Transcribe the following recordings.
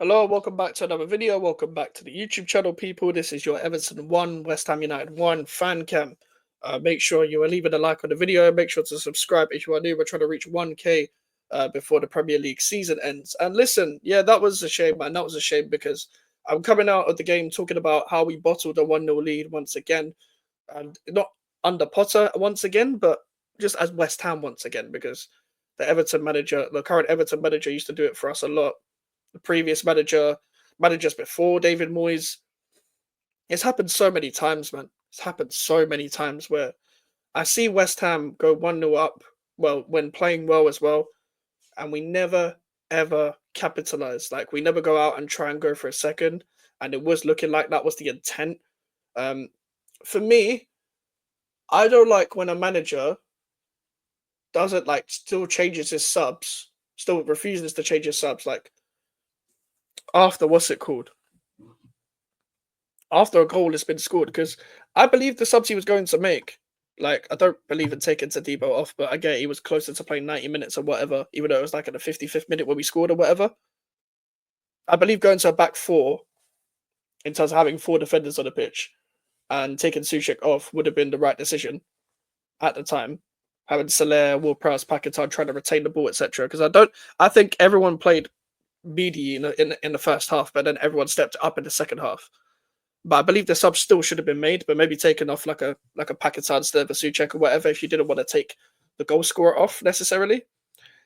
Hello, welcome back to another video. Welcome back to the YouTube channel, people. This is your Everton 1, West Ham United 1 Fancam. Make sure you are leaving a like on the video. Make sure to subscribe if you are new. We're trying to reach 1K before the Premier League season ends. And listen, yeah, that was a shame, man. That was a shame because I'm coming out of the game talking about how we bottled a 1-0 lead once again. And not under Potter once again, but just as West Ham once again, because the current Everton manager, used to do it for us a lot. The previous managers before David Moyes. It's happened so many times, man. It's happened so many times where I see West Ham go 1-0 up, well, when playing well as well, and we never ever capitalize. Like we never go out and try and go for a second, and it was looking like that was the intent. Um, for me, I don't like when a manager doesn't like still changes his subs, still refuses to change his subs. Like after what's it called? After a goal has been scored, because I believe the subs he was going to make. Like, I don't believe in taking Tadibo off, but I get he was closer to playing 90 minutes or whatever, even though it was like in the 55th minute when we scored or whatever. I believe going to a back four, in terms of having four defenders on the pitch, and taking Suchek off would have been the right decision at the time. Having Soler, Ward-Prowse, Paquetá trying to retain the ball, etc. Because I think everyone played meaty in the first half, but then everyone stepped up in the second half. But I believe the sub still should have been made, but maybe taken off like a Paquetá instead of a Suchek or whatever if you didn't want to take the goal scorer off necessarily.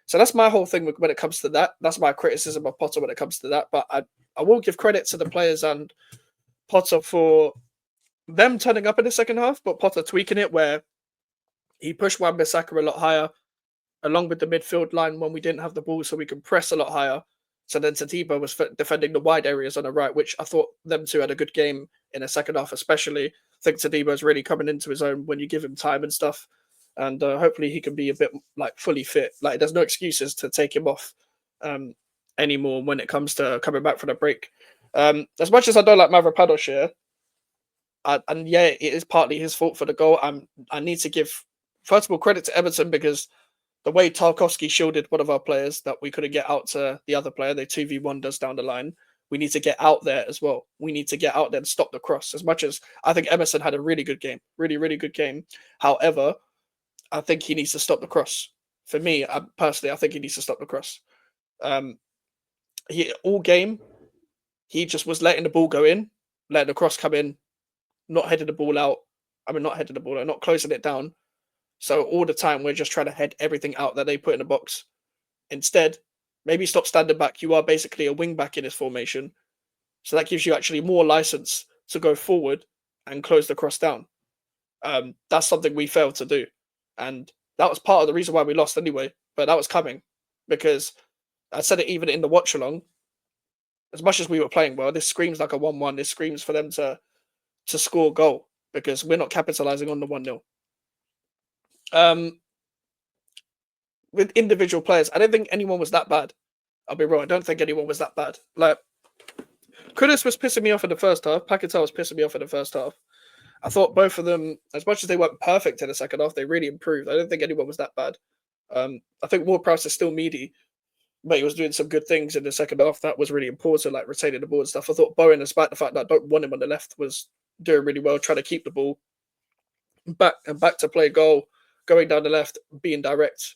So that's my whole thing when it comes to that. That's my criticism of Potter when it comes to that. But I will give credit to the players and Potter for them turning up in the second half, but Potter tweaking it where he pushed Wan-Bissaka a lot higher, along with the midfield line when we didn't have the ball, so we could press a lot higher. So then Tadibo was defending the wide areas on the right, which I thought them two had a good game in the second half, especially. I think Tadibo's really coming into his own when you give him time and stuff. And hopefully he can be a bit like fully fit. Like there's no excuses to take him off anymore when it comes to coming back from the break. As much as I don't like Mavropanos here, and yeah, it is partly his fault for the goal. I need to give first of all credit to Everton because the way Tarkovsky shielded one of our players that we couldn't get out to the other player, they 2v1 does down the line. We need to get out there as well. We need to get out there and stop the cross. As much as I think Emerson had a really good game, really, really good game. However, I think he needs to stop the cross. For me, personally, I think he needs to stop the cross. He all game, he just was letting the ball go in, letting the cross come in, not heading the ball out. I mean, not heading the ball out, not closing it down. So all the time we're just trying to head everything out that they put in the box. Instead, maybe stop standing back. You are basically a wing back in this formation. So that gives you actually more license to go forward and close the cross down. That's something we failed to do. And that was part of the reason why we lost anyway. But that was coming because I said it even in the watch along. As much as we were playing well, this screams like a 1-1. This screams for them to score a goal because we're not capitalizing on the 1-0. With individual players, I don't think anyone was that bad. I'll be wrong. I don't think anyone was that bad. Like, Kudus was pissing me off in the first half. Paquetá was pissing me off in the first half. I thought both of them, as much as they weren't perfect in the second half, they really improved. I don't think anyone was that bad. I think Ward-Prowse is still meaty, but he was doing some good things in the second half. That was really important, like retaining the ball and stuff. I thought Bowen, despite the fact that I don't want him on the left, was doing really well, trying to keep the ball back to play goal, going down the left, being direct.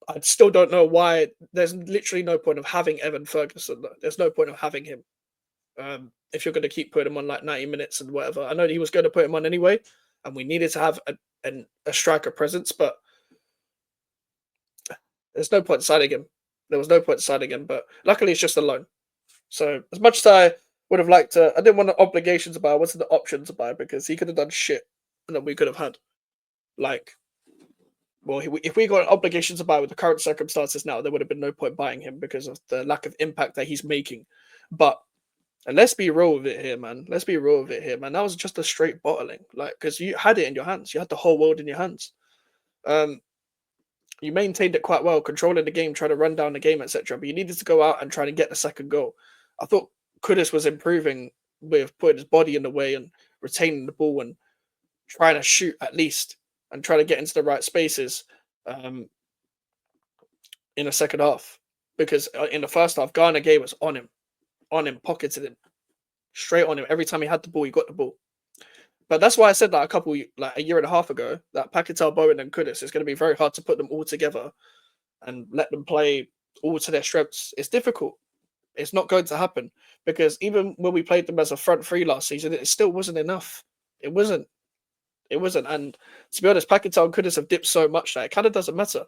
I still don't know why. There's literally no point of having Evan Ferguson. There's no point of having him. If you're going to keep putting him on like 90 minutes and whatever. I know he was going to put him on anyway, and we needed to have a striker presence, but there's no point signing him. There was no point signing him, but luckily it's just a loan. So as much as I would have liked to, I didn't want the obligation to buy. I wanted the option to buy because he could have done shit, and then we could have had like. Well, if we got an obligation to buy with the current circumstances now, there would have been no point buying him because of the lack of impact that he's making. But and let's be real with it here, man. Let's be real with it here, man. That was just a straight bottling, like because you had it in your hands. You had the whole world in your hands. You maintained it quite well, controlling the game, trying to run down the game, etc. But you needed to go out and try to get the second goal. I thought Kudus was improving with putting his body in the way and retaining the ball and trying to shoot at least and trying to get into the right spaces in the second half. Because in the first half, Garner Gay was on him. on him, pocketed him, straight on him. Every time he had the ball, he got the ball. But that's why I said that like a year and a half ago, that Paquetá, Bowen, and Kudus, it's going to be very hard to put them all together and let them play all to their strengths. It's difficult. It's not going to happen because even when we played them as a front three last season, it still wasn't enough. It wasn't. It wasn't. And to be honest, Paquetá and Kudus have dipped so much that it kind of doesn't matter.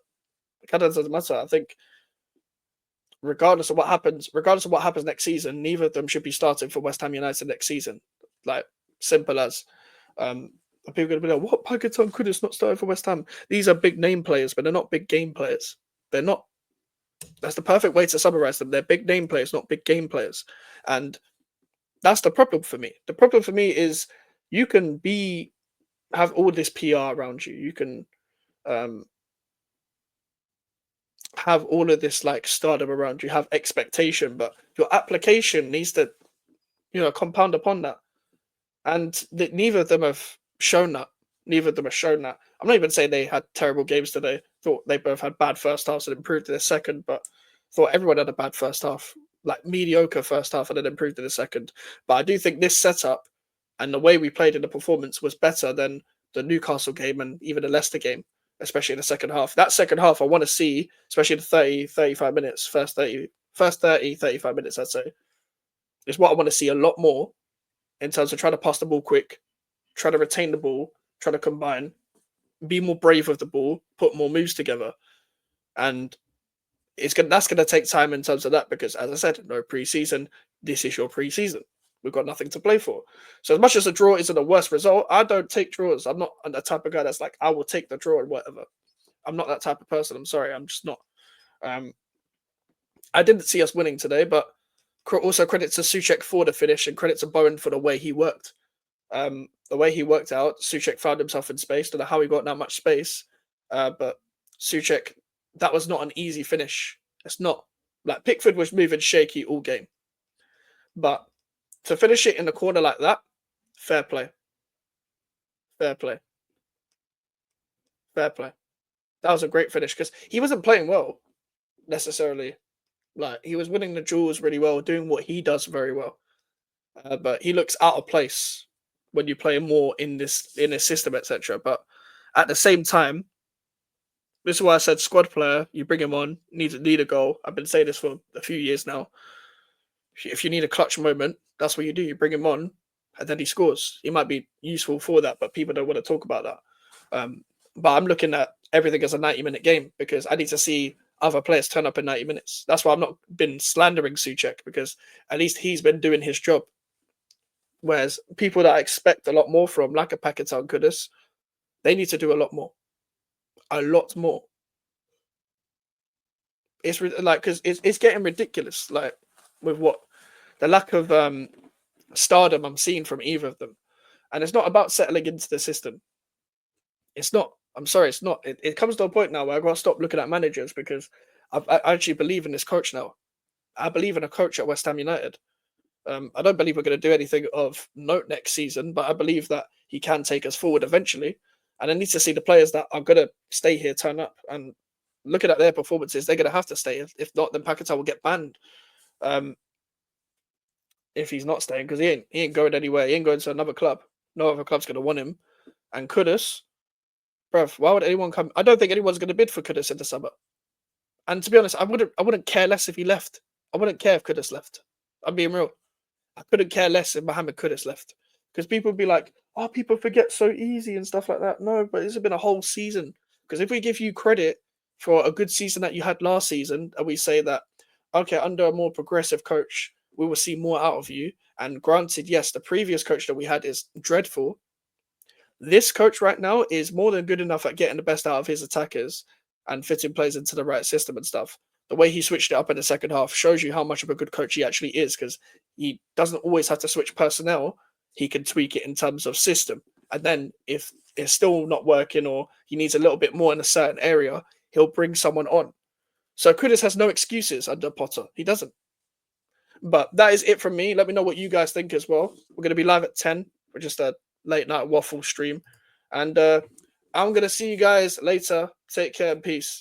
It kind of doesn't matter. I think regardless of what happens next season, neither of them should be starting for West Ham United next season. Like simple as. People are going to be like, "What Paquetá and Kudus not starting for West Ham?" These are big name players, but they're not big game players. They're not. That's the perfect way to summarize them. They're big name players, not big game players, and that's the problem for me. The problem for me is you can have all this PR around you. You can have all of this like stardom around you, have expectation, but your application needs to, compound upon that. And neither of them have shown that. Neither of them have shown that. I'm not even saying they had terrible games today. Thought they both had bad first halves and improved in the second, but thought everyone had a bad first half, like mediocre first half, and then improved in the second. But I do think this setup and the way we played in the performance was better than the Newcastle game and even the Leicester game, especially in the second half. That second half, I want to see, especially the 30, 35 minutes, first 30, 35 minutes, I'd say, is what I want to see a lot more in terms of trying to pass the ball quick, try to retain the ball, try to combine, be more brave with the ball, put more moves together. And that's going to take time in terms of that because, as I said, no preseason. This is your preseason. We've got nothing to play for. So as much as a draw isn't the worst result, I don't take draws. I'm not the type of guy that's like, I will take the draw and whatever. I'm not that type of person. I'm sorry. I'm just not. I didn't see us winning today, but also credit to Souček for the finish and credit to Bowen for the way he worked. The way he worked out, Souček found himself in space. Don't know how he got that much space, but Souček, that was not an easy finish. It's not. Like Pickford was moving shaky all game, but to finish it in the corner like that, fair play. Fair play. Fair play. That was a great finish because he wasn't playing well necessarily. Like he was winning the duels really well, doing what he does very well. But he looks out of place when you play more in this system, etc. But at the same time, this is why I said squad player. You bring him on, need a goal. I've been saying this for a few years now. If you need a clutch moment, that's what you do. You bring him on, and then he scores. He might be useful for that, but people don't want to talk about that. But I'm looking at everything as a 90-minute game because I need to see other players turn up in 90 minutes. That's why I've not been slandering Souček because at least he's been doing his job. Whereas people that I expect a lot more from, like a Paquetá and Kudus, they need to do a lot more. A lot more. It's like because it's getting ridiculous. Like with what the lack of stardom I'm seeing from either of them, and it's not about settling into the system. It's not. I'm sorry, it's not. It comes to a point now where I've got to stop looking at managers because I actually believe in this coach now. I believe in a coach at West Ham United. I don't believe we're going to do anything of note next season, but I believe that he can take us forward eventually. And I need to see the players that are going to stay here turn up. And looking at their performances, they're going to have to stay. If not, then Paquetá will get banned. If he's not staying, because he ain't going anywhere. He ain't going to another club. No other club's going to want him. And Kudus, bruv, why would anyone come? I don't think anyone's going to bid for Kudus in the summer. And to be honest, I wouldn't care less if he left. I wouldn't care if Kudus left. I'm being real. I couldn't care less if Mohamed Kudus left. Because people would be like, oh, people forget so easy and stuff like that. No, but it's been a whole season. Because if we give you credit for a good season that you had last season, and we say that, okay, under a more progressive coach, we will see more out of you. And granted, yes, the previous coach that we had is dreadful. This coach right now is more than good enough at getting the best out of his attackers and fitting players into the right system and stuff. The way he switched it up in the second half shows you how much of a good coach he actually is, because he doesn't always have to switch personnel. He can tweak it in terms of system. And then if it's still not working or he needs a little bit more in a certain area, he'll bring someone on. So Kudus has no excuses under Potter. He doesn't. But that is it from me. Let me know what you guys think as well. We're going to be live at 10. We're just a late night waffle stream. And I'm going to see you guys later. Take care and peace.